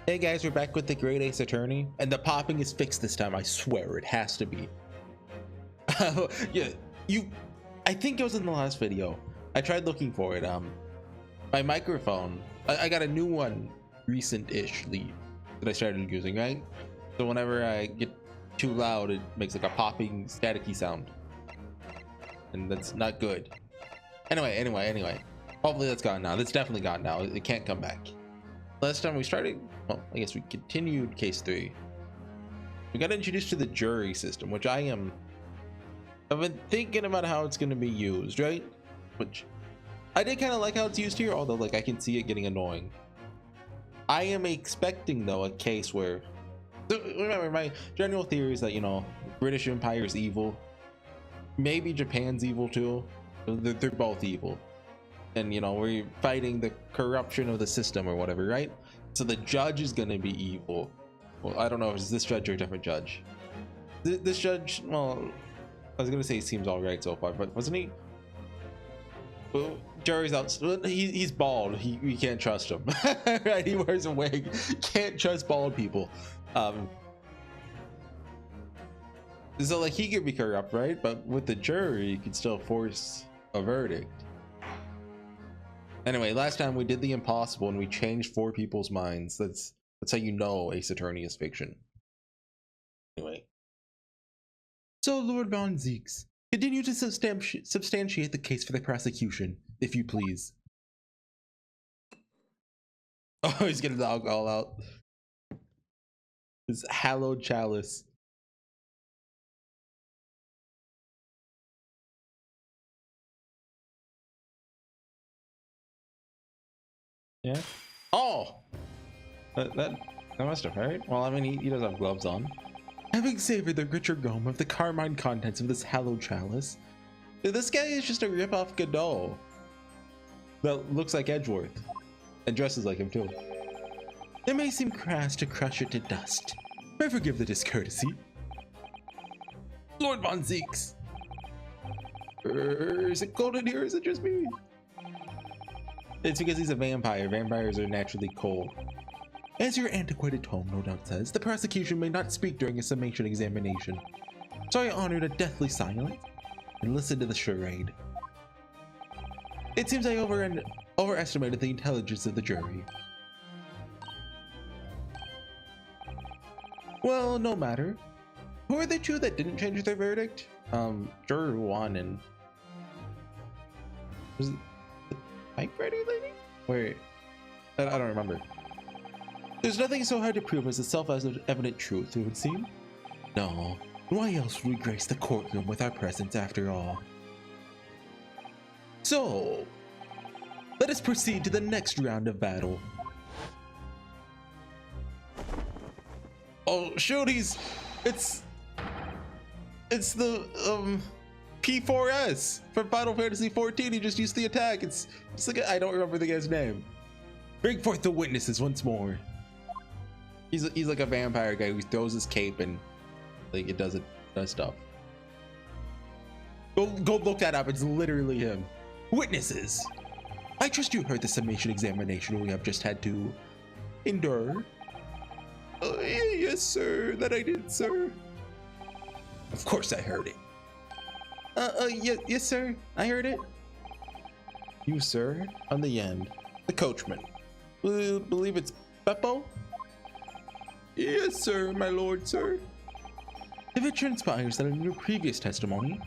Hey guys, we're back with the Great Ace Attorney, and the popping is fixed this time. I swear it has to be. Yeah, I think it was in the last video. I tried looking for it. My microphone. I got a new one recent-ishly that I started using, right? So whenever I get too loud, it makes like a popping, staticky sound, and that's not good. Anyway. Hopefully that's gone now. That's definitely gone now. It can't come back. Last time we started, well, I guess we continued case 3. We got introduced to the jury system, which I've been thinking about how it's going to be used, right? Which I did kind of like how it's used here, although like I can see it getting annoying. I am expecting though a case where, remember, my general theory is that, you know, British Empire is evil, maybe Japan's evil too. They're both evil. And you know, we're fighting the corruption of the system or whatever, right? So the judge is gonna be evil. Well, I don't know if it's this judge or a different judge. This judge, well, I was gonna say he seems all right so far, but wasn't he? Well, jury's out. He's bald. We can't trust him. Right? He wears a wig. Can't trust bald people. So like he could be corrupt, right? But with the jury, you could still force a verdict. Anyway, last time we did the impossible and we changed 4 people's minds. That's how you know Ace Attorney is fiction. Anyway. So, Lord Von Zeeks, continue to substantiate the case for the prosecution, if you please. Oh, he's getting the alcohol out. His hallowed chalice. Yeah. Oh, that must have hurt. Well, I mean, he does have gloves on. Having savored the richer gum of the carmine contents of this hallowed chalice, this guy is just a rip-off Godot that looks like Edgeworth and dresses like him too. It may seem crass to crush it to dust, but forgive the discourtesy. Lord Von Zeeks. Is it cold in here, or is it just me? It's because he's a vampire. Vampires are naturally cold. As your antiquated tome no doubt says, the prosecution may not speak during a summation examination. So I honored a deathly silence and listened to the charade. It seems I overestimated the intelligence of the jury. Well, no matter. Who are the 2 that didn't change their verdict? Juror 1 and... Was it the typewriter lady? Wait, I don't remember. There's nothing so hard to prove as a self-evident truth, it would seem. No, why else would we grace the courtroom with our presence after all? So, let us proceed to the next round of battle. Oh shoot, it's the P4S from Final Fantasy 14. He just used the attack. It's like I don't remember the guy's name. Bring forth the witnesses once more. He's like a vampire guy who throws his cape and like it does stuff. Go look that up. It's literally him. Witnesses. I trust you heard the summation examination we have just had to endure. Yes, sir. That I did, sir. Of course I heard it. Yes, sir. I heard it. You, sir, on the end. The coachman. Believe it's Beppo? Yes, sir, my lord, sir. If it transpires that in your previous testimony,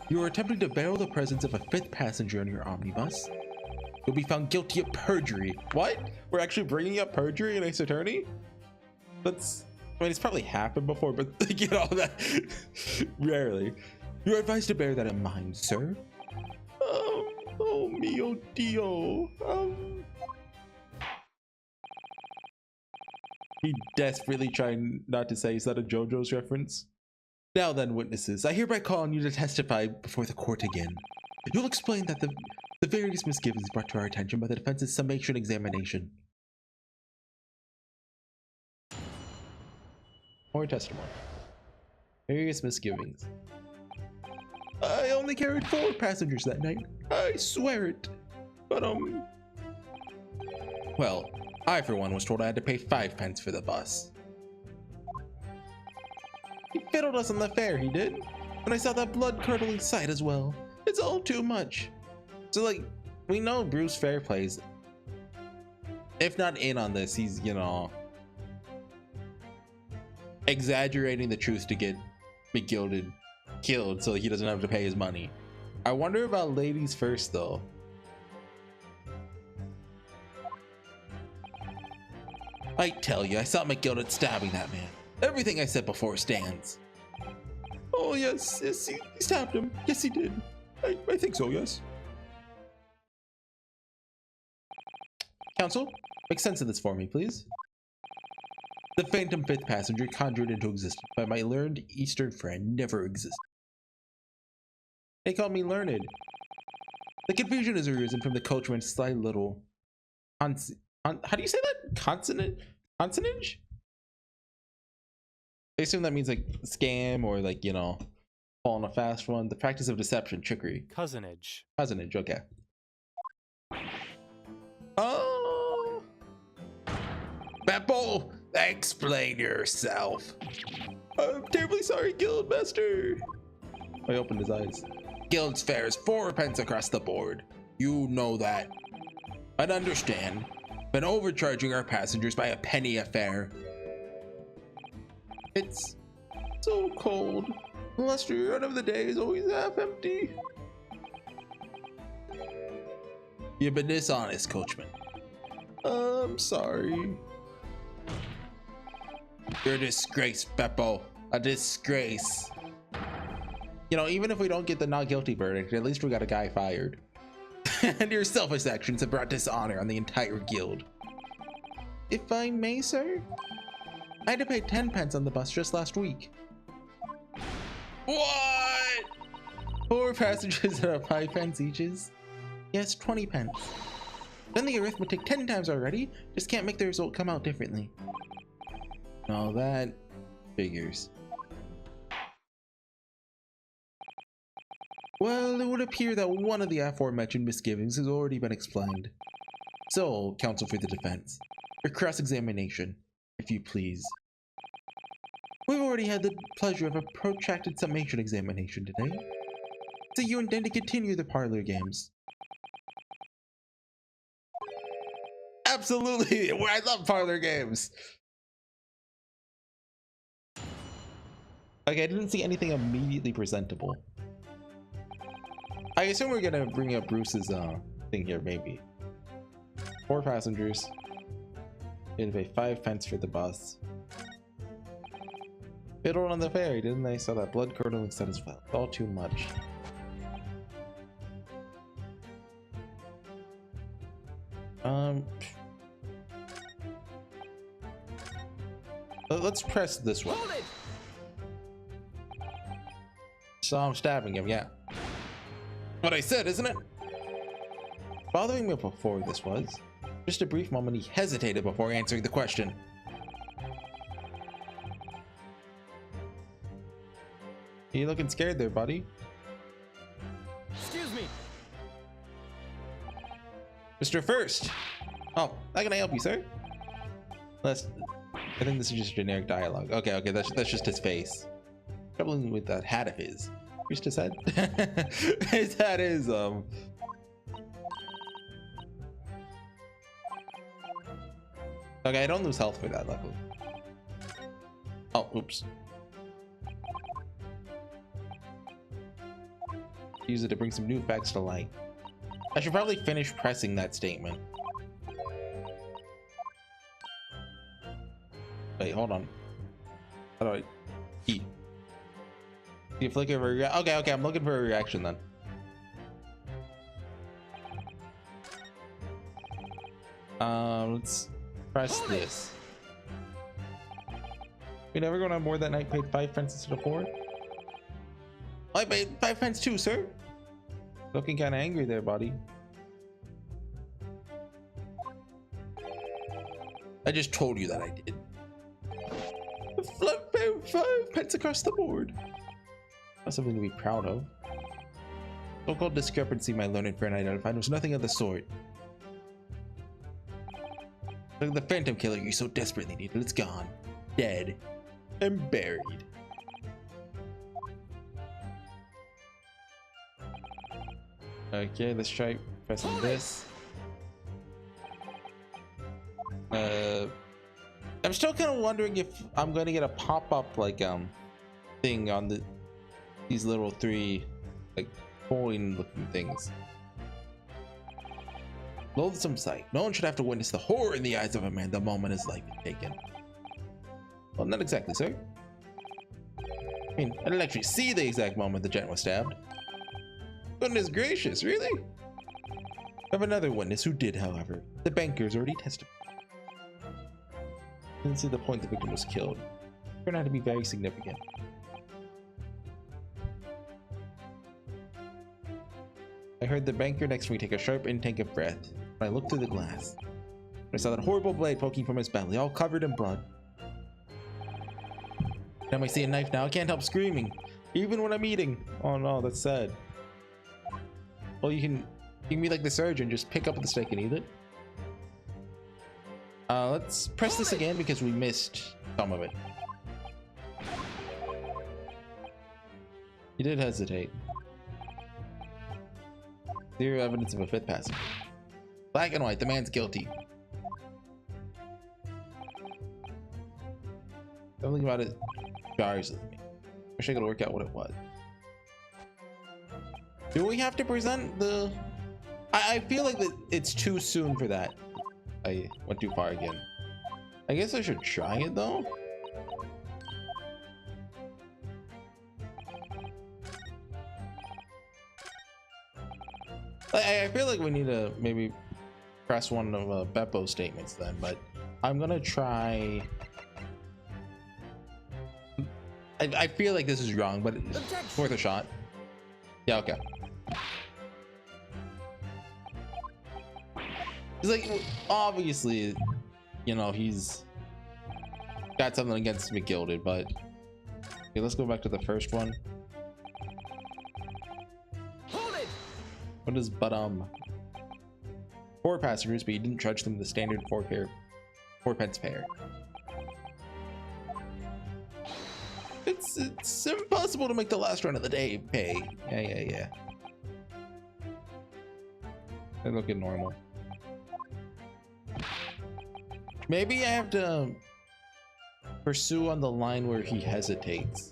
you are attempting to veil the presence of a 5th passenger in your omnibus, you'll be found guilty of perjury. What? We're actually bringing up perjury in Ace Attorney? That's... I mean, it's probably happened before, but you know that... Rarely. You're advised to bear that in mind, sir. Oh mio Dio. He desperately trying not to say, is that a JoJo's reference? Now then, witnesses, I hereby call on you to testify before the court again. You'll explain that the various misgivings brought to our attention by the defense's summation examination. More testimony. Various misgivings. I only carried 4 passengers that night. I swear it. But, well, I, for one, was told I had to pay 5 pence for the bus. He fiddled us on the fare, he did. And I saw that blood-curdling sight as well. It's all too much. So, like, we know Bruce Fairplay's, if not in on this, he's, you know, exaggerating the truth to get McGilded killed so he doesn't have to pay his money. I wonder about ladies first, though. I tell you, I saw McGilded stabbing that man. Everything I said before stands. Oh, yes, he stabbed him. Yes, he did. I think so, yes. Counsel, make sense of this for me, please. The phantom 5th passenger conjured into existence by my learned Eastern friend never existed. They called me learned. The confusion is arisen from the coachman's sly little how do you say that? Consonage? I assume that means like scam or like, you know, fall on a fast one. The practice of deception, trickery. Cousinage. Cousinage, okay. Oh! Beppo, explain yourself. I'm terribly sorry, Guildmaster. I opened his eyes. Guild's fare is 4 pence across the board. You know that. I'd understand. Been overcharging our passengers by a penny a fare. It's so cold. The restaurant of the day is always half empty. You've been dishonest, coachman. I'm sorry. You're a disgrace, Beppo. A disgrace. You know, even if we don't get the not guilty verdict, at least we got a guy fired. And your selfish actions have brought dishonor on the entire guild. If I may, sir? I had to pay 10 pence on the bus just last week. What? 4 passengers at 5 pence eaches? Yes, 20 pence. Done the arithmetic 10 times already, just can't make the result come out differently. No, that figures. Well, it would appear that one of the aforementioned misgivings has already been explained. So, counsel for the defense, your cross-examination, if you please. We've already had the pleasure of a protracted summation examination today. So you intend to continue the parlor games? Absolutely! I love parlor games! Okay, I didn't see anything immediately presentable. I assume we're gonna bring up Bruce's thing here, maybe. 4 passengers. Gonna pay 5 pence for the bus. Fiddled on the ferry, didn't they? Saw that blood curdling set as well. All too much. Let's press this one. Saw him stabbing him, yeah. What I said, isn't it? Bothering me before this was. Just a brief moment he hesitated before answering the question. You looking scared there, buddy? Excuse me. Mr. First. Oh, how can I help you, sir? I think this is just generic dialogue. Okay, that's just his face. Troubling with that hat of his. Reached his head. His hat is Okay, I don't lose health for that, luckily. Oh, oops. Use it to bring some new facts to light. I should probably finish pressing that statement. Wait, hold on. How do I eat? You flicker for a okay, I'm looking for a reaction then. Let's press this. We never going on board that night, paid 5 pence instead of 4? I paid 5 pence too, sir. Looking kind of angry there, buddy. I just told you that I did. Flat paid 5 pence across the board. That's something to be proud of. So-called discrepancy my learned friend identified was nothing of the sort. Like the phantom killer you so desperately needed, it's gone. Dead. And buried. Okay, let's try pressing this. I'm still kind of wondering if I'm going to get a pop-up like thing on these little three like coin looking things. Loathsome sight. No one should have to witness the horror in the eyes of a man the moment his life is taken. Well, not exactly, sir. I mean, I didn't actually see the exact moment the gent was stabbed. Goodness gracious, really? I have another witness who did, however. The banker's already testified. Didn't see the point the victim was killed. Turned out to be very significant. I heard the banker next to me take a sharp intake of breath. When I looked through the glass, I saw that horrible blade poking from his belly, all covered in blood. Now I see a knife now, I can't help screaming, even when I'm eating. Oh no, that's sad. Well, you can be like the surgeon, just pick up the steak and eat it. Let's press this again because we missed some of it. He did hesitate. Zero evidence of a fifth passenger. Black and white, the man's guilty. Something about it jars with me. Wish I could work out what it was. Do we have to present the... I feel like that it's too soon for that. I went too far again. I guess I should try it though. I feel like we need to maybe press one of Beppo's statements then, but I'm gonna try. I feel like this is wrong, but it's worth a shot. Yeah, okay. He's like, obviously, you know, he's got something against McGilded, but okay, let's go back to the first one. What is four passengers, but you didn't charge them the standard four pence pair. It's impossible to make the last run of the day pay. Yeah. They're looking normal. Maybe I have to pursue on the line where he hesitates.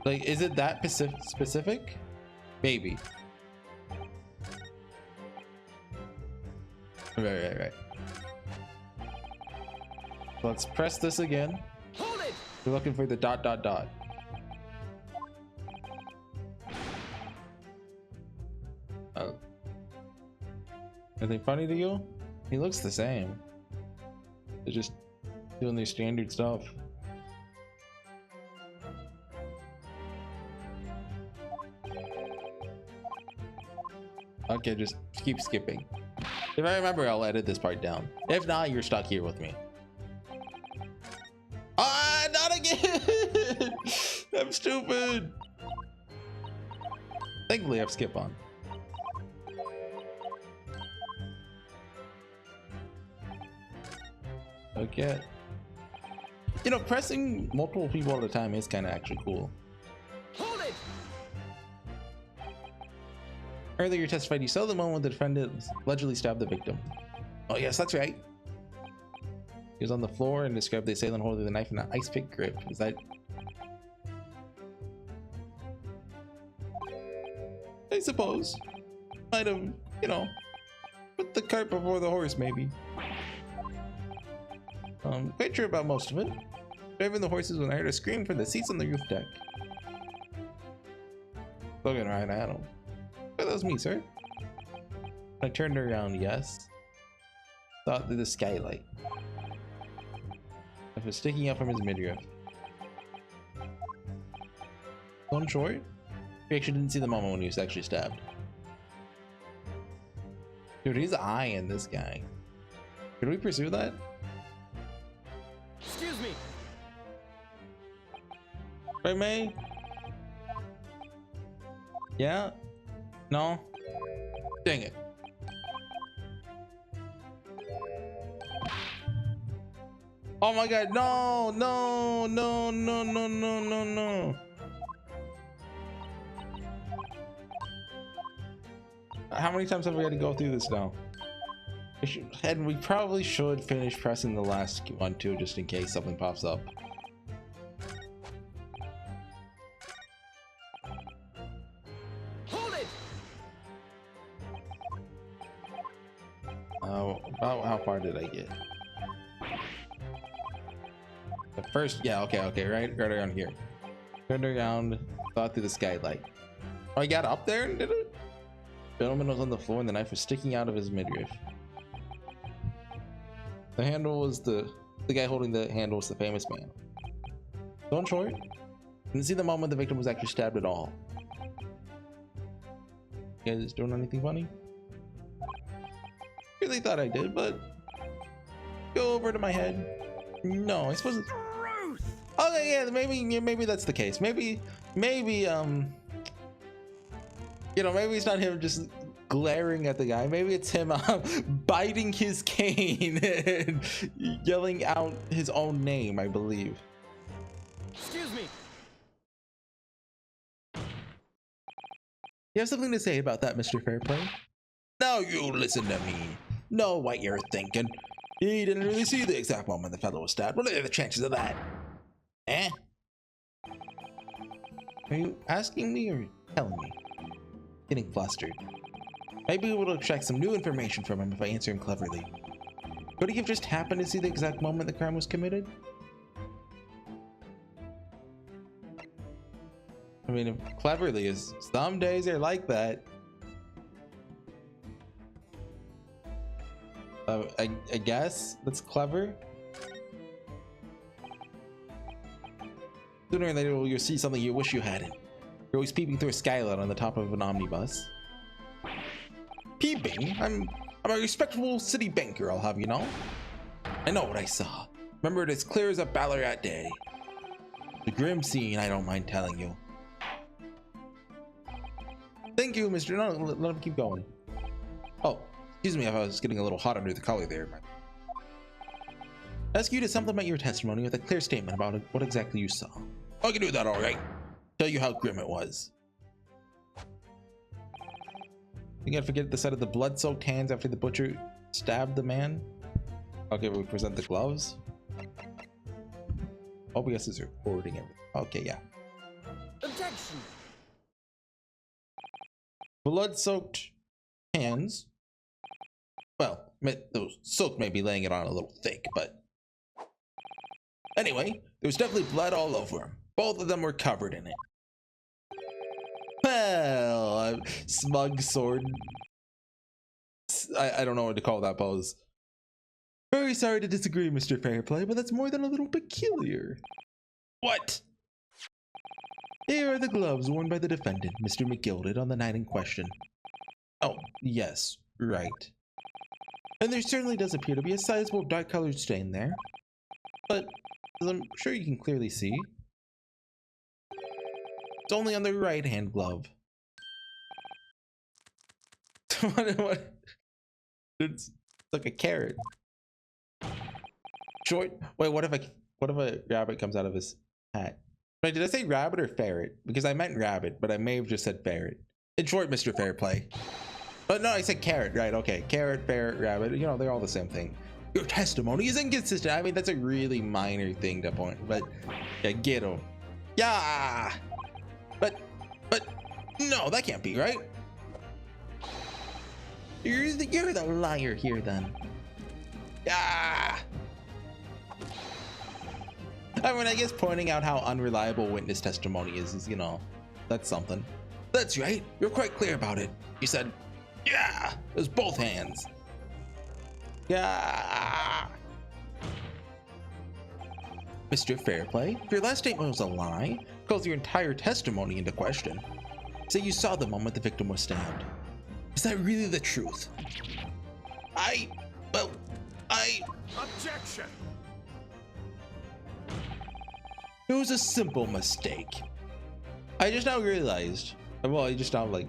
Like, is it that specific? Maybe. Right. Let's press this again. We're looking for the ... Anything funny to you? He looks the same. They're just doing their standard stuff. Okay, just keep skipping. If I remember, I'll edit this part down. If not, you're stuck here with me. Ah, not again! I'm stupid. Thankfully, I have skip on. Okay. You know, pressing multiple people at a time is kind of actually cool. Earlier you testified you saw the moment the defendant allegedly stabbed the victim. Oh yes, that's right. He was on the floor and described the assailant holding the knife in an ice pick grip. Is that... I suppose. Might have, you know, put the cart before the horse, maybe. Quite sure about most of it. Driving the horses when I heard a scream from the seats on the roof deck. Looking right at him. That was me, sir. I turned around, yes. Thought through the skylight. It was sticking out from his midriff. One short? We actually didn't see the moment when he was actually stabbed. Dude, he's eyeing this guy. Could we pursue that? Excuse me. Right, May? Yeah? No? Dang it. Oh my god, no, no, no, no, no, no, no, no. How many times have we had to go through this now? And we probably should finish pressing the last one too, just in case something pops up. Hold it! About how far did I get? The first, yeah, okay, right around here. Turned around, thought through the skylight. Oh, I got up there and did it? The gentleman was on the floor and the knife was sticking out of his midriff. The handle was the guy holding the handle was the famous man. So in short, didn't see the moment the victim was actually stabbed at all. You guys doing anything funny? Really thought I did, but go over to my head. No, I suppose it's... Okay, yeah, maybe that's the case. Maybe you know, maybe it's not him just glaring at the guy. Maybe it's him biting his cane and yelling out his own name, I believe. Excuse me. You have something to say about that, Mr. Fairplay? Now you listen to me. Know what you're thinking. He didn't really see the exact moment the fellow was stabbed. What are the chances of that? Eh? Are you asking me or telling me? Getting flustered. Maybe we'll extract some new information from him if I answer him cleverly. Could he have just happened to see the exact moment the crime was committed? I mean, if cleverly is, some days are like that. I guess that's clever. Sooner or later, you'll see something you wish you hadn't. You're always peeping through a skylight on the top of an omnibus. Peeping? I'm a respectable city banker, I'll have you know. I know what I saw. Remember it as clear as a Ballarat day. The grim scene, I don't mind telling you. Thank you, Mr. No, let him keep going. Oh, excuse me if I was getting a little hot under the collar there. Ask you to supplement your testimony with a clear statement about what exactly you saw. I can do that, all right. Tell you how grim it was. You gotta forget the sight of the blood-soaked hands after the butcher stabbed the man. Okay, we present the gloves. OBS is recording everything. Okay, yeah. Objection. Blood-soaked hands. Well, those soaked may be laying it on a little thick, but anyway, there was definitely blood all over him. Both of them were covered in it. Well, smug sword. I don't know what to call that pose. Very sorry to disagree, Mr. Fairplay, but that's more than a little peculiar. What? Here are the gloves worn by the defendant, Mr. McGilded, on the night in question. Oh, yes, right. And there certainly does appear to be a sizable dark-colored stain there. But, as I'm sure you can clearly see, it's only on the right-hand glove. what? It's like a carrot. Short. Wait, what if a rabbit comes out of his hat? Wait, did I say rabbit or ferret? Because I meant rabbit, but I may have just said ferret. In short, Mr. Fairplay. But no, I said carrot, right? Okay, carrot, ferret, rabbit. You know, they're all the same thing. Your testimony is inconsistent. I mean, that's a really minor thing to point, but yeah, get him. Yeah. But no, that can't be right. You're the liar here, then. Yeah. I mean, I guess pointing out how unreliable witness testimony is, you know, that's something. That's right. You're quite clear about it. You said, yeah, it was both hands. Yeah. Mr. Fairplay, if your last statement was a lie, calls your entire testimony into question. Say you saw the moment the victim was stabbed. Is that really the truth? Objection. It was a simple mistake. I just now realized, well, I just now like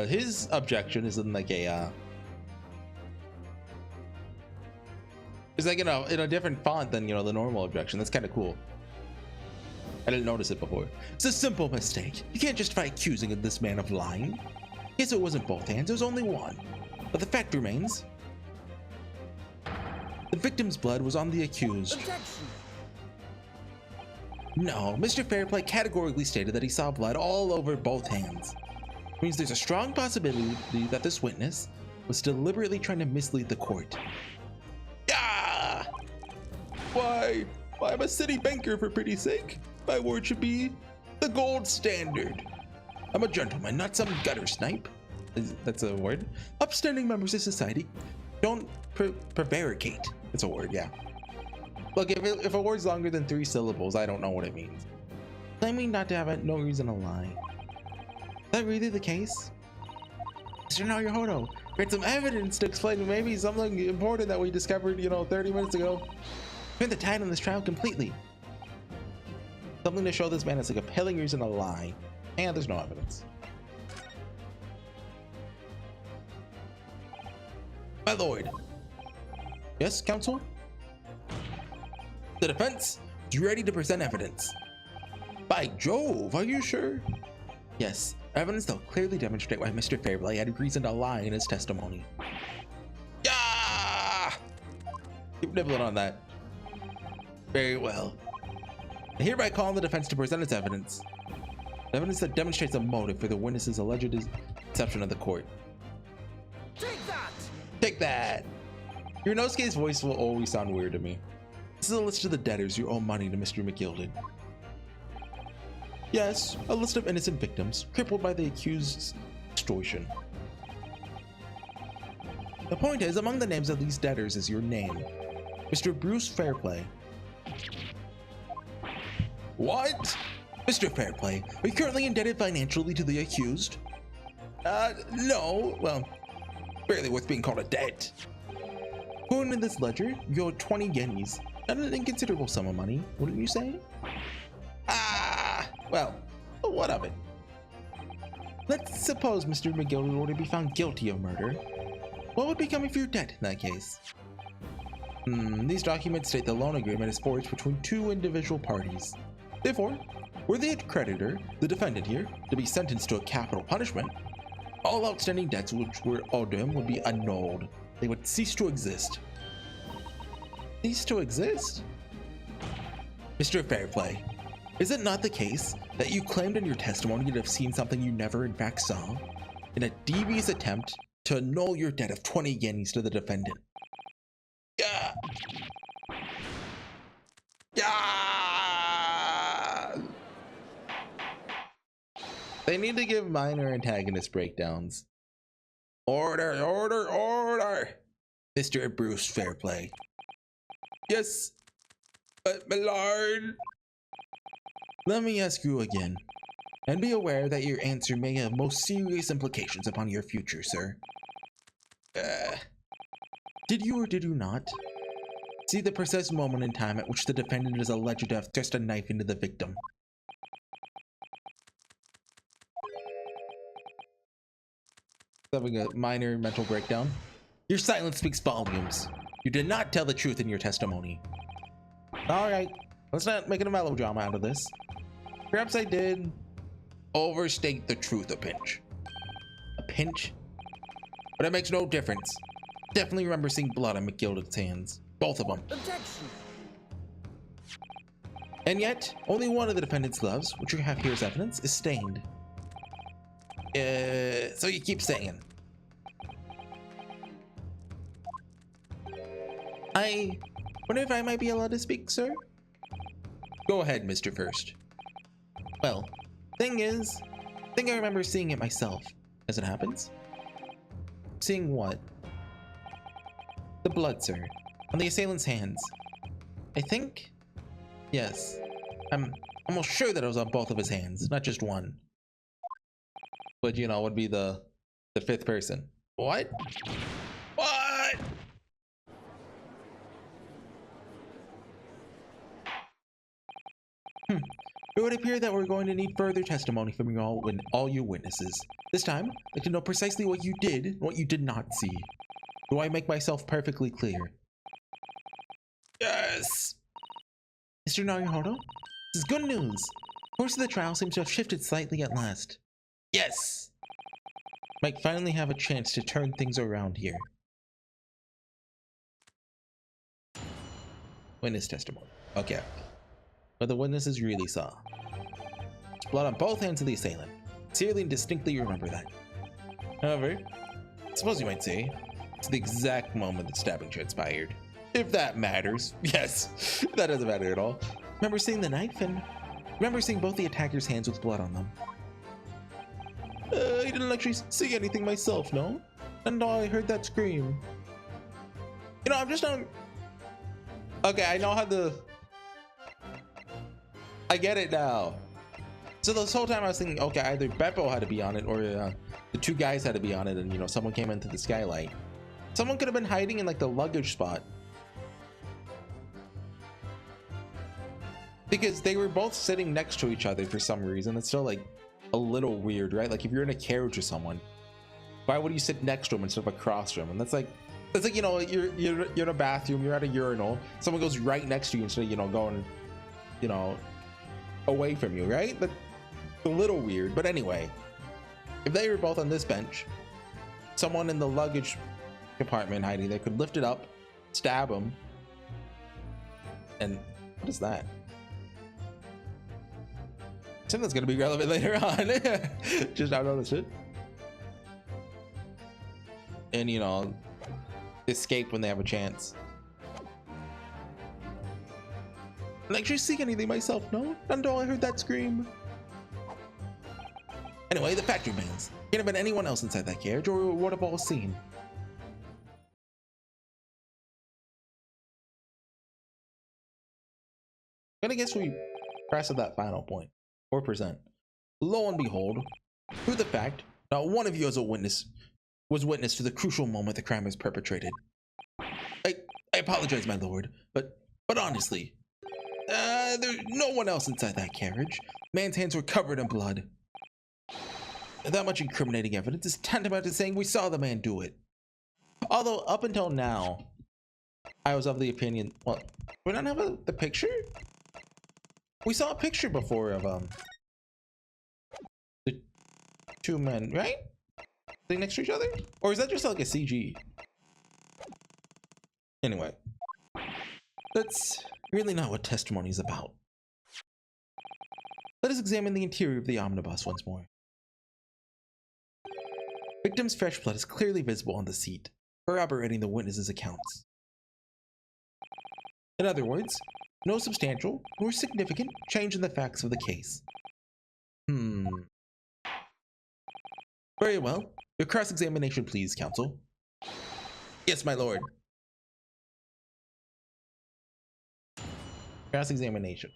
His objection is in like a it's like in a different font than, you know, the normal objection. That's kind of cool. I didn't notice it before. It's a simple mistake. You can't justify accusing this man of lying. Yes, it wasn't both hands, it was only one. But the fact remains, the victim's blood was on the accused. Objection. No, Mr. Fairplay categorically stated that he saw blood all over both hands. It means there's a strong possibility that this witness was deliberately trying to mislead the court. Ah! Why, I'm a city banker for pity's sake. My word should be the gold standard. I'm a gentleman, not some gutter snipe. That's a word. Upstanding members of society don't prevaricate. It's a word, yeah. Look, if a word's longer than 3 syllables, I don't know what it means. Claiming not to have no reason to lie. Is that really the case? Mr. Naruhodo, we had some evidence to explain maybe something important that we discovered, you know, 30 minutes ago. Turn the tide on this trial completely. Something to show this man has a compelling reason to lie. And there's no evidence. My lord. Yes, counsel? The defense is ready to present evidence. By Jove, are you sure? Yes, evidence that will clearly demonstrate why Mr. Fairplay had reason to lie in his testimony. Yeah! Keep nibbling on that. Very well. I hereby call on the defense to present its evidence. Evidence that demonstrates a motive for the witness's alleged deception of the court. Take that! Take that! Your Inosuke's voice will always sound weird to me. This is a list of the debtors who owe money to Mr. McGilded. Yes, a list of innocent victims, crippled by the accused's extortion. The point is, among the names of these debtors is your name, Mr. Bruce Fairplay. What? Mr. Fairplay, are you currently indebted financially to the accused? No, well, barely worth being called a debt. According to this ledger, you owe 20 yennies. Not an inconsiderable sum of money, wouldn't you say? Ah, well, what of it? Let's suppose Mr. McGilded were to be found guilty of murder. What would become of your debt in that case? These documents state the loan agreement is forged between 2 individual parties. Therefore, were the creditor, the defendant here, to be sentenced to a capital punishment, all outstanding debts which were owed to him would be annulled. They would cease to exist. Cease to exist? Mr. Fairplay, is it not the case that you claimed in your testimony to have seen something you never in fact saw, in a devious attempt to annul your debt of 20 yennies to the defendant? Yeah. Yeah. They need to give minor antagonist breakdowns. Order, order, order! Mr. Bruce Fairplay. Yes, but my lord. Let me ask you again, and be aware that your answer may have most serious implications upon your future, sir. Did you or did you not see the precise moment in time at which the defendant is alleged to have thrust a knife into the victim? Having a minor mental breakdown. Your silence speaks volumes. You did not tell the truth in your testimony. Alright, let's not make it a melodrama out of this. Perhaps I did overstate the truth a pinch. A pinch? But it makes no difference. Definitely remember seeing blood on McGilded's hands. Both of them. Objection. And yet, only one of the defendant's gloves, which you have here as evidence, is stained. So you keep saying. I wonder if I might be allowed to speak, sir? Go ahead, Mr. First. Well, thing is, I think I remember seeing it myself, as it happens. Seeing what? The blood, sir, on the assailant's hands. I think? Yes. I'm almost sure that it was on both of his hands, not just one. But, you know, would be the 5th person. What? What? It would appear that we're going to need further testimony from all you witnesses. This time, I'd like to know precisely what you did and what you did not see. Do I make myself perfectly clear? Yes! Mr. Naruhodo, this is good news. The course of the trial seems to have shifted slightly at last. Yes! Might finally have a chance to turn things around here. Witness testimony. Okay. What the witnesses really saw. There's blood on both hands of the assailant. Sincerely and distinctly remember that. However, I suppose you might say, it's the exact moment that stabbing transpired. If that matters. Yes, that doesn't matter at all. Remember seeing the knife and remember seeing both the attacker's hands with blood on them. I didn't actually see anything myself, no? And I heard that scream. You know, I'm just not... Okay, I know how the... I get it now. So this whole time I was thinking, okay, either Beppo had to be on it or the two guys had to be on it, and you know, someone came into the skylight. Someone could have been hiding in like the luggage spot. Because they were both sitting next to each other for some reason. It's still like a little weird, right? Like if you're in a carriage with someone, why would you sit next to them instead of across from them? And that's like, you know, you're in a bathroom, you're at a urinal, someone goes right next to you instead of, you know, going, you know, away from you, right? That's a little weird. But anyway, if they were both on this bench, someone in the luggage compartment hiding there could lift it up, stab him, and what is that? Something's gonna be relevant later on. Just not noticed it. And you know, escape when they have a chance. I didn't actually see anything myself, no? Not until I heard that scream. Anyway, the factory bands. Can't have been anyone else inside that carriage, or what have all seen. I'm gonna guess we press at that final point. 4%. Lo and behold, through the fact, not one of you as a witness was witness to the crucial moment the crime was perpetrated. I apologize, my lord, but honestly, there's no one else inside that carriage. Man's hands were covered in blood. That much incriminating evidence is tantamount to saying we saw the man do it. Although up until now, I was of the opinion, well, we don't have the picture? We saw a picture before of the two men, right? Sitting next to each other? Or is that just like a CG? Anyway, that's really not what testimony is about. Let us examine the interior of the omnibus once more. Victim's fresh blood is clearly visible on the seat, corroborating the witness's accounts. In other words, no substantial nor significant change in the facts of the case. Very well. Your cross-examination, please, counsel. Yes, my lord. Cross-examination.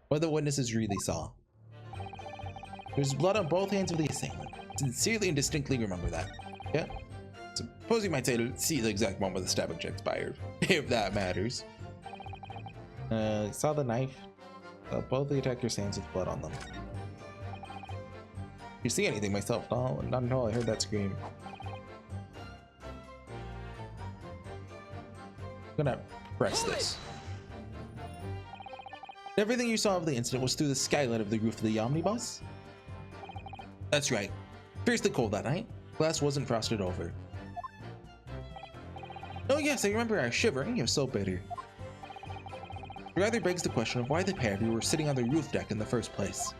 What the witnesses really saw. There's blood on both hands of the assailant. Sincerely and distinctly remember that. Yeah? Suppose you might say to see the exact moment the stabbing transpired, if that matters. Saw the knife. Both the attacker's hands with blood on them. You see anything myself? No, not until I heard that scream. I'm gonna press this. Everything you saw of the incident was through the skylight of the roof of the omnibus? That's right. Fiercely cold that night. Glass wasn't frosted over. Oh yes, I remember I was shivering. You're so bitter. It rather begs the question of why the pair of you were sitting on the roof deck in the first place.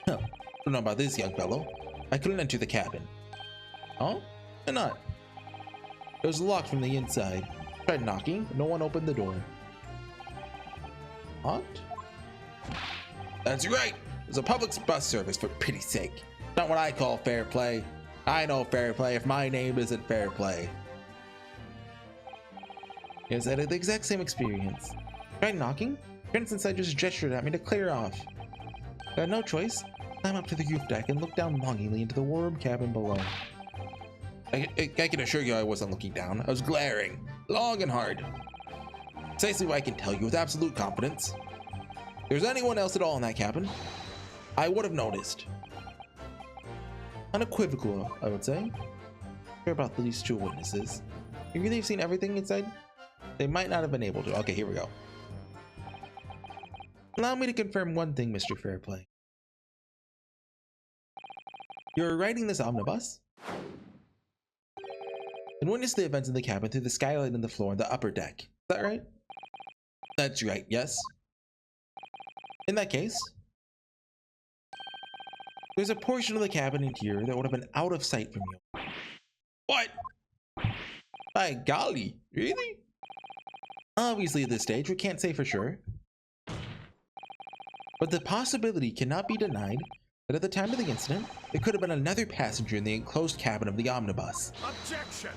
Huh. Don't know about this, young fellow. I couldn't enter the cabin. Oh? Why not? It was locked from the inside. Tried knocking, but no one opened the door. What? That's right. It was a public bus service, for pity's sake. Not what I call fair play. I know fair play if my name isn't fair play. Yes, I had the exact same experience. Tried knocking. Friends inside just gestured at me to clear off. I had no choice. Climb up to the roof deck and look down longingly into the warm cabin below. I can assure you I wasn't looking down. I was glaring, long and hard. Precisely what I can tell you with absolute confidence. there's anyone else at all in that cabin, I would have noticed. Unequivocal, I would say. Care about these two witnesses. You really have seen everything inside? They might not have been able to. Okay, here we go. Allow me to confirm one thing, Mr. Fairplay. You're riding this omnibus and witnessed the events in the cabin through the skylight in the floor on the upper deck. Is that right? That's right, yes. In that case, there's a portion of the cabin interior that would have been out of sight from you. What? By golly, really? Obviously at this stage, we can't say for sure. But the possibility cannot be denied that at the time of the incident, there could have been another passenger in the enclosed cabin of the omnibus. Objection!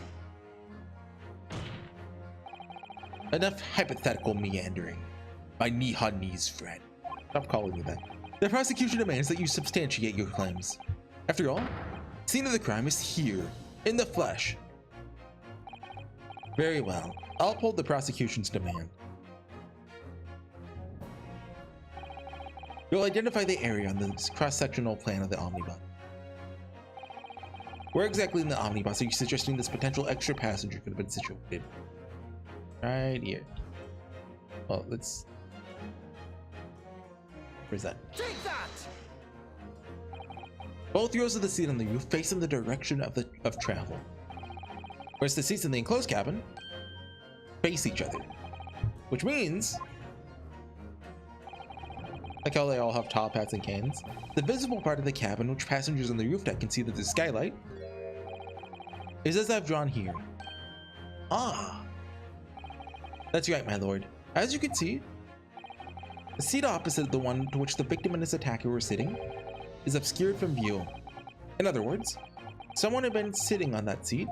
Enough hypothetical meandering, my knee-ha-knees friend. Stop calling me that. The prosecution demands that you substantiate your claims. After all, the scene of the crime is here, in the flesh. Very well, I'll uphold the prosecution's demand. You'll identify the area on the cross-sectional plan of the omnibus. Where exactly in the omnibus are you suggesting this potential extra passenger could have been situated? Right here. Well, let's present. Take that! Both rows of the seat on the roof face in the direction of travel, whereas the seats in the enclosed cabin face each other, which means, like how they all have top hats and canes, the visible part of the cabin, which passengers on the roof deck can see through the skylight, is as I've drawn here. Ah, that's right, my lord. As you can see, the seat opposite the one to which the victim and his attacker were sitting is obscured from view. In other words, someone had been sitting on that seat.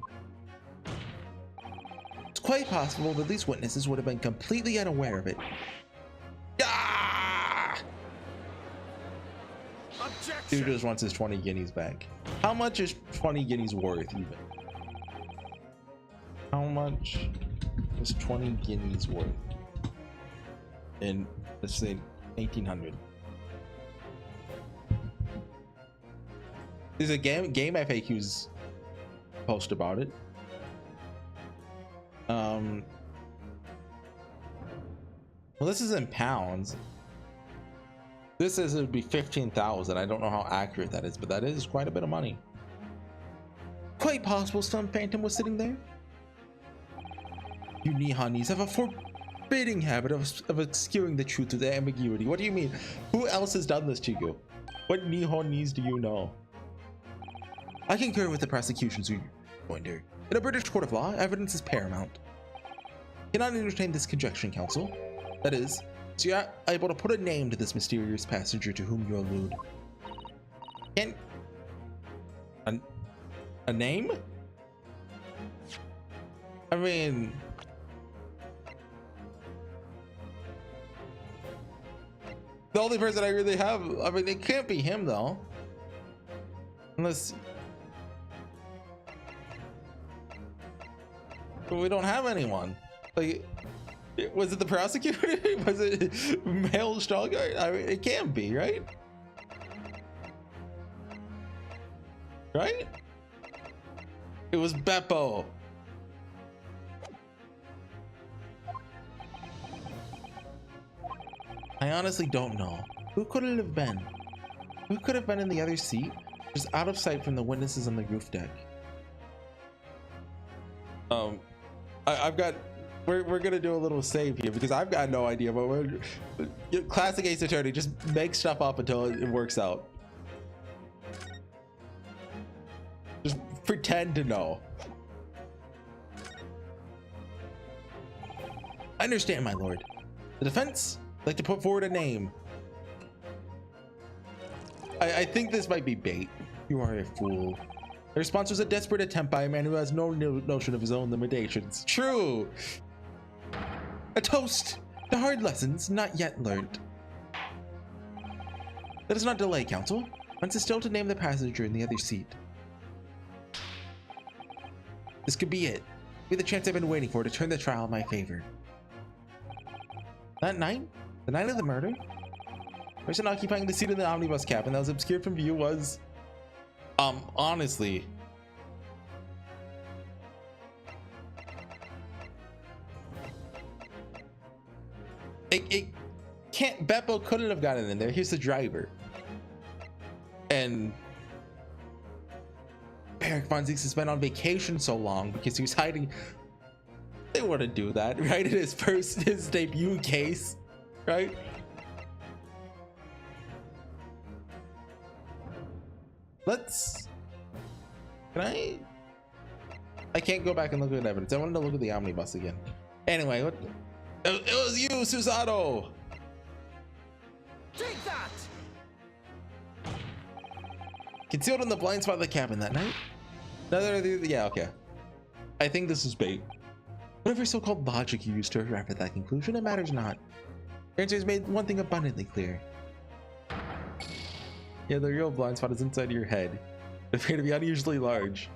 It's quite possible that these witnesses would have been completely unaware of it. Ah! Objection! Dude just wants his 20 guineas back. How much is 20 guineas worth even? How much is 20 guineas worth? In, let's say, 1800. There's a game FAQs post about it. Well, this is in pounds. This says it would be 15,000. I don't know how accurate that is, but that is quite a bit of money. Quite possible some phantom was sitting there. You knee-ha-knees have a forbidding habit of obscuring the truth with the ambiguity. What do you mean? Who else has done this to you? What knee-ha-knees do you know? I concur with the prosecution's rejoinder. In a British court of law, evidence is paramount. Cannot entertain this conjecture, counsel. That is, so you're able to put a name to this mysterious passenger to whom you allude. Can a name? I mean, the only person I really have, I mean, it can't be him though, unless we don't have anyone. Like, was it the prosecutor? Was it Male Stronger? I mean, it can't be, right? Right? It was Beppo. I honestly don't know. Who could it have been? Who could have been in the other seat, just out of sight from the witnesses on the roof deck? I've got. We're gonna do a little save here because I've got no idea. But we're classic Ace Attorney. Just make stuff up until it works out. Just pretend to know. I understand, my lord. The defense would like to put forward a name. I think this might be bait. You are a fool. The response was a desperate attempt by a man who has no notion of his own limitations. True. A toast to hard lessons not yet learned. Let us not delay, counsel. Once is still to name the passenger in the other seat. This could be it. Be the chance I've been waiting for to turn the trial in my favor. That night, the night of the murder, Person occupying the seat in the omnibus cabin that was obscured from view was, honestly, it can't. Beppo couldn't have gotten in there. Here's the driver, and Eric Von Zieks has been on vacation so long because he was hiding. They wouldn't do that, right? In his debut case, right? I can't go back and look at evidence. I wanted to look at the omnibus again. Anyway, it was you, Susato. Take that! Concealed in the blind spot of the cabin that night. Yeah, okay. I think this is bait. Whatever so-called logic you used to arrive at that conclusion, it matters not. Your answer has made one thing abundantly clear. Yeah, the real blind spot is inside your head. It appeared to be unusually large.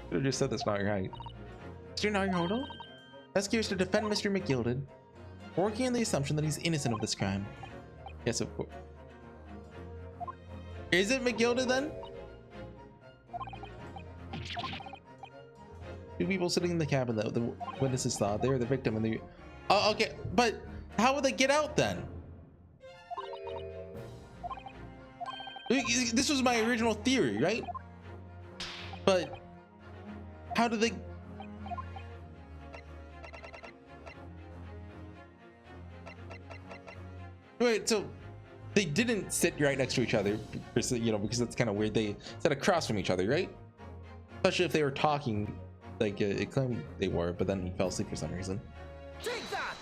Could have just said that's not right. Mr. Naruhodo? Rescuers to defend Mr. McGilded, working on the assumption that he's innocent of this crime. Yes, of course. Is it McGilded then? Two people sitting in the cabin that the witnesses thought they were the victim and the. Oh, okay, but how would they get out then? This was my original theory, right? But how do they? Wait, so they didn't sit right next to each other, you know, because that's kind of weird. They sat across from each other, right? Especially if they were talking, like it claimed they were, but then he fell asleep for some reason. Take that!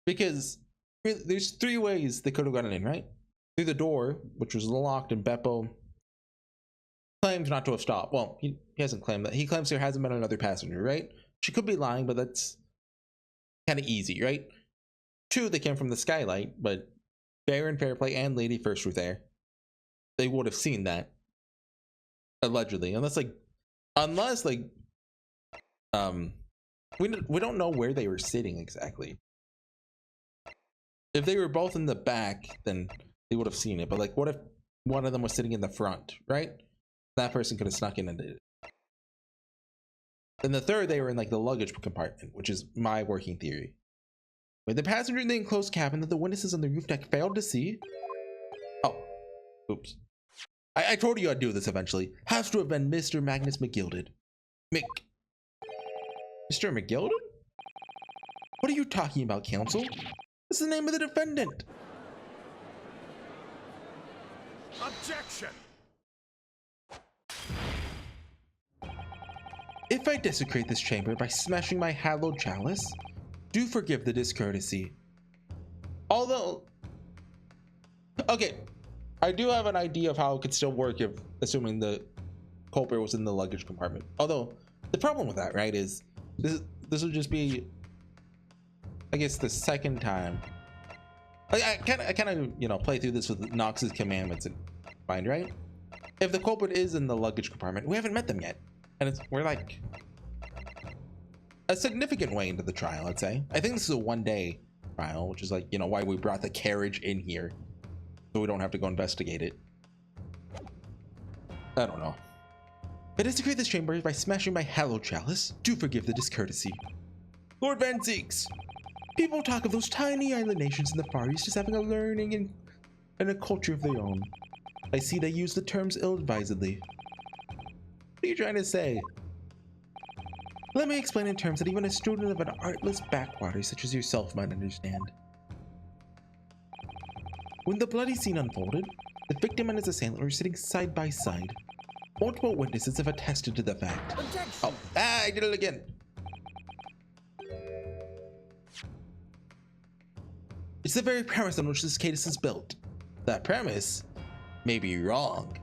Because there's three ways they could have gotten in, right? Through the door, which was locked, and Beppo claims not to have stopped. Well, he hasn't claimed that. He claims there hasn't been another passenger, right? She could be lying, but that's kind of easy, right? Two, they came from the skylight, but Baron Fairplay and Lady First were there. They would have seen that, allegedly, unless we don't know where they were sitting exactly. If they were both in the back, then they would have seen it. But like, what if one of them was sitting in the front, right? That person could have snuck in and did it. And the third, they were in like the luggage compartment, which is my working theory. Wait, the passenger in the enclosed cabin that the witnesses on the roof deck failed to see. Oh, oops. I told you I'd do this eventually. Has to have been Mr. Magnus McGilded. Mr. McGilded? What are you talking about, counsel? That's the name of the defendant. Objection! If I desecrate this chamber by smashing my hallowed chalice, do forgive the discourtesy. Although, okay, I do have an idea of how it could still work if, assuming the culprit was in the luggage compartment. Although, the problem with that, right, is this would just be, I guess, the second time. I kind of, you know, play through this with Nox's commandments in mind, right? If the culprit is in the luggage compartment, we haven't met them yet, and we're like a significant way into the trial, I'd say. I think this is a one-day trial, which is like, you know, why we brought the carriage in here, so we don't have to go investigate it. I don't know. I desecrate this chamber by smashing my hallowed chalice. Do forgive the discourtesy. Lord Van Zieks, people talk of those tiny island nations in the Far East as having a learning and a culture of their own. I see they use the terms ill-advisedly. What are you trying to say? Let me explain in terms that even a student of an artless backwater such as yourself might understand. When the bloody scene unfolded, the victim and his assailant were sitting side by side. Multiple witnesses have attested to the fact. Objection! Oh, I did it again. It's the very premise on which this case is built. That premise may be wrong.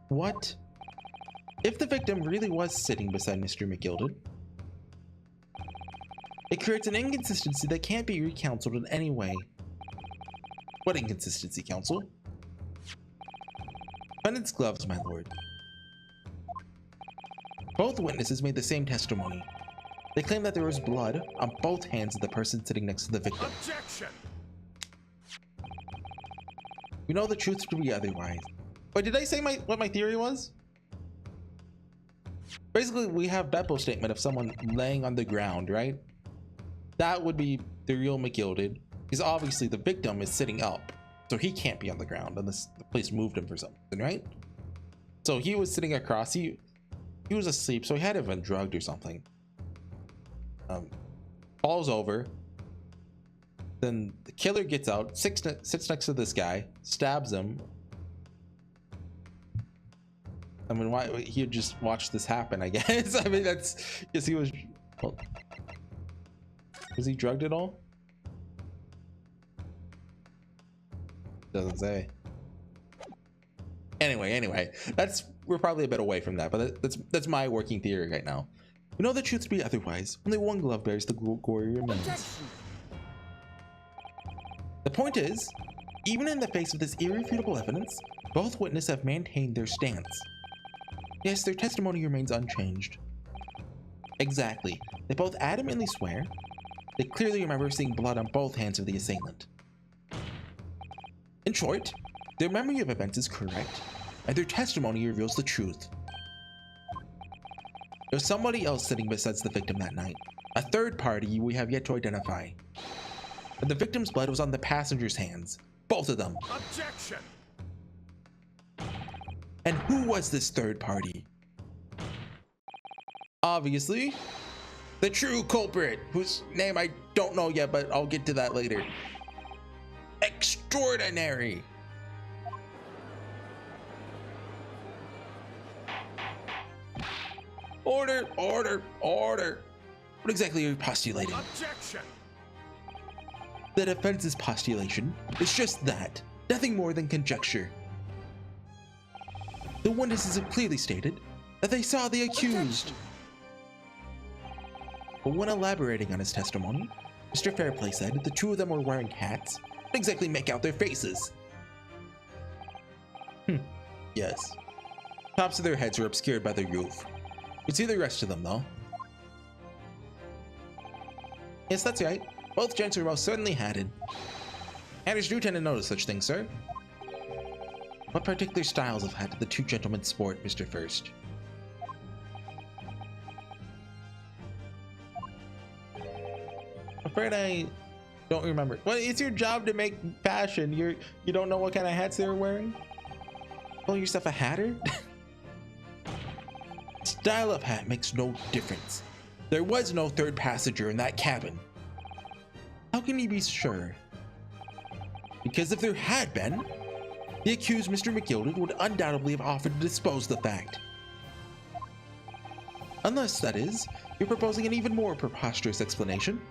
What? If the victim really was sitting beside Mr. McGilded, it creates an inconsistency that can't be recounseled in any way. What inconsistency, counsel? Defendant's gloves, my lord. Both witnesses made the same testimony. They claim that there was blood on both hands of the person sitting next to the victim. Objection! We know the truth to be otherwise. Wait, did I say what my theory was? Basically, we have Beppo's statement of someone laying on the ground, right? That would be the real McGilded, because obviously the victim is sitting up, so he can't be on the ground unless the police moved him for something, right? So he was sitting across. He was asleep, so he had to have been drugged or something. Falls over. Then the killer gets out, sits next to this guy, stabs him. I mean, why he'd just watch this happen, I guess. I mean, that's because he was. Well, was he drugged at all? Doesn't say. Anyway, we're probably a bit away from that, but that's my working theory right now. We know the truth to be otherwise. Only one glove bears the gory remains. The point is, even in the face of this irrefutable evidence, both witnesses have maintained their stance. Yes, their testimony remains unchanged. Exactly. They both adamantly swear. They clearly remember seeing blood on both hands of the assailant. In short, their memory of events is correct, and their testimony reveals the truth. There was somebody else sitting beside the victim that night, a third party we have yet to identify. But the victim's blood was on the passenger's hands, both of them. Objection! And who was this third party? Obviously, the true culprit, whose name I don't know yet, but I'll get to that later. Extraordinary! Order, order, order! What exactly are you postulating? Objection! The defense's postulation is just that, nothing more than conjecture. The witnesses have clearly stated that they saw the accused. But when elaborating on his testimony, Mr. Fairplay said the two of them were wearing hats, not exactly make out their faces. Yes. Tops of their heads were obscured by the roof. You see the rest of them, though. Yes, that's right. Both gents were most certainly hatted. Hatters do tend to notice such things, sir. What particular styles of hat did the two gentlemen sport, Mr. First? I'm afraid I don't remember. Well, it's your job to make fashion. You don't know what kind of hats they were wearing? Call yourself a hatter? Style of hat makes no difference. There was no third passenger in that cabin. How can you be sure? Because if there had been, the accused Mr. McGilded would undoubtedly have offered to dispose the fact. Unless, that is, you're proposing an even more preposterous explanation.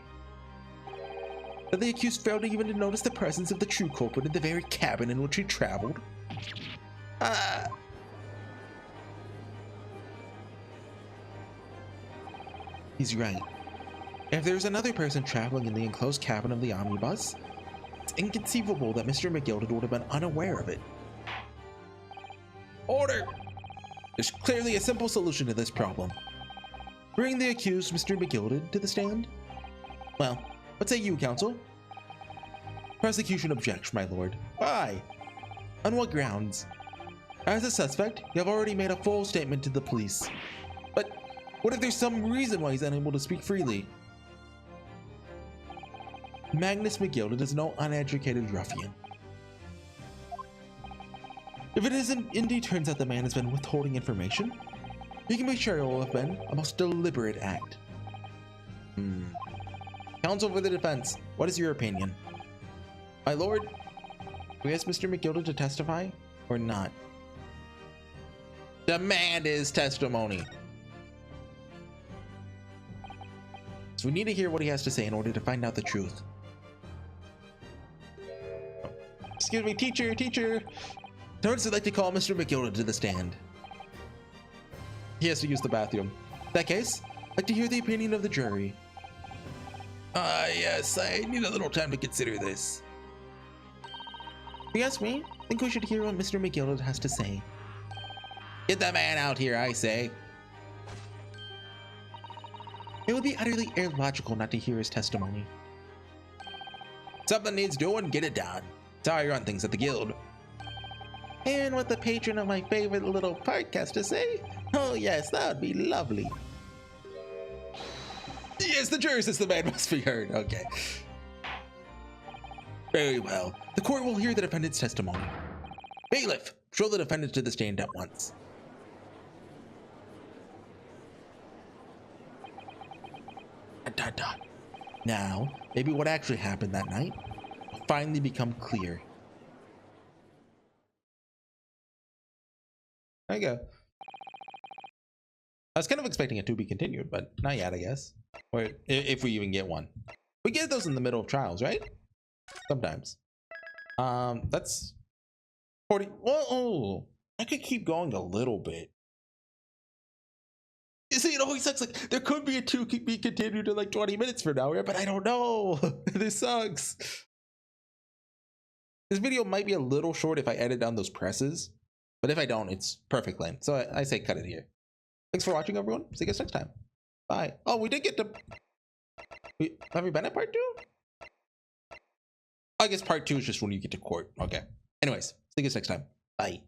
That the accused failed even to notice the presence of the true culprit in the very cabin in which he traveled. He's right. If there's another person traveling in the enclosed cabin of the omnibus, it's inconceivable that Mr. McGilded would have been unaware of it. Order! There's clearly a simple solution to this problem. Bring the accused Mr. McGilded to the stand. Well, what say you, counsel? Prosecution objects, my lord. Why? On what grounds? As a suspect, you have already made a full statement to the police. But what if there's some reason why he's unable to speak freely? Magnus McGilded is no uneducated ruffian. If it indeed turns out the man has been withholding information, you can be sure it will have been a most deliberate act. Counsel for the defense, what is your opinion? My lord, do we ask Mr. McGilded to testify or not? Demand his testimony. So we need to hear what he has to say in order to find out the truth. Excuse me, teacher. Notice I'd like to call Mr. McGilded to the stand. He has to use the bathroom. In that case, I'd like to hear the opinion of the jury. Yes, I need a little time to consider this. If you ask me, I think we should hear what Mr. McGilded has to say. Get the man out here, I say. It would be utterly illogical not to hear his testimony. Something needs doing, get it done. Sorry, run things at the guild. And what the patron of my favorite little park has to say? Oh yes, that would be lovely. Yes, the jury says the man must be heard. Okay. Very well. The court will hear the defendant's testimony. Bailiff, show the defendant to the stand at once. Dot, dot. Now, maybe what actually happened that night will finally become clear. There you go. I was kind of expecting it to be continued, but not yet, I guess. Or if we even get one. We get those in the middle of trials, right? Sometimes. That's 40. Whoa, I could keep going a little bit. You see, it always sucks. Like there could be a 2 could be continued to like 20 minutes from now, but I don't know. This sucks. This video might be a little short if I edit down those presses, but if I don't, it's perfect length. So I say cut it here. Thanks for watching, everyone. See you guys next time. Bye. Oh, we did get to. Have we been at part 2? I guess part 2 is just when you get to court. Okay. Anyways, see you guys next time. Bye.